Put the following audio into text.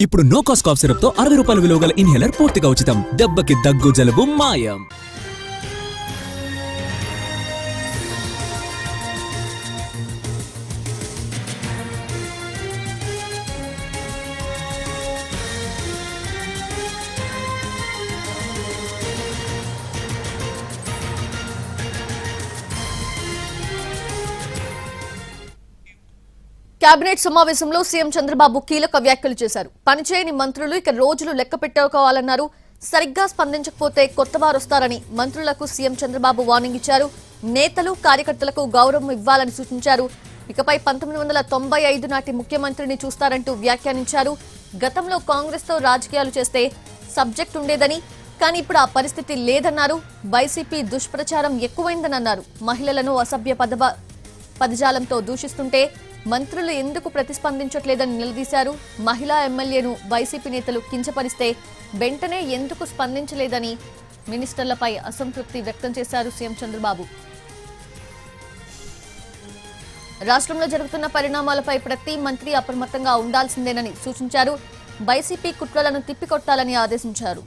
ఇప్పుడు no cost cough syrup తో 60 రూపాయల విలువ గల ఇన్హేలర్ పూర్తిగా ఉచితం. దెబ్బకి దగ్గు జలుబు మాయం. కేబినెట్ సమావేశంలో సీఎం చంద్రబాబు కీలక వ్యాఖ్యలు చేశారు. పనిచేయని మంత్రులు ఇక రోజులు లెక్క పెట్టుకోవాలన్నారు. సరిగ్గా స్పందించకపోతే కొత్త వారు వస్తారని మంత్రులకు సీఎం చంద్రబాబు వార్నింగ్ ఇచ్చారు. నేతలు కార్యకర్తలకు గౌరవం ఇవ్వాలని సూచించారు. ఇకపై 1995 నాటి ముఖ్యమంత్రిని చూస్తారంటూ వ్యాఖ్యానించారు. గతంలో కాంగ్రెస్ తో రాజకీయాలు చేస్తే సబ్జెక్ట్ ఉండేదని, కానీ ఇప్పుడు ఆ పరిస్థితి లేదన్నారు. వైసీపీ దుష్ప్రచారం ఎక్కువైందని అన్నారు. మహిళలను అసభ్య పదజాలంతో దూషిస్తుంటే మంత్రులు ఎందుకు ప్రతిస్పందించట్లేదని నిలదీశారు. మహిళా ఎమ్మెల్యేను వైసీపీ నేతలు కించపరిస్తే వెంటనే ఎందుకు స్పందించలేదని మినిస్టర్లపై అసంతృప్తి వ్యక్తం చేశారు సీఎం చంద్రబాబు. రాష్ట్రంలో జరుగుతున్న పరిణామాలపై ప్రతి మంత్రి అప్రమత్తంగా ఉండాల్సిందేనని సూచించారు. వైసీపీ కుట్రలను తిప్పికొట్టాలని ఆదేశించారు.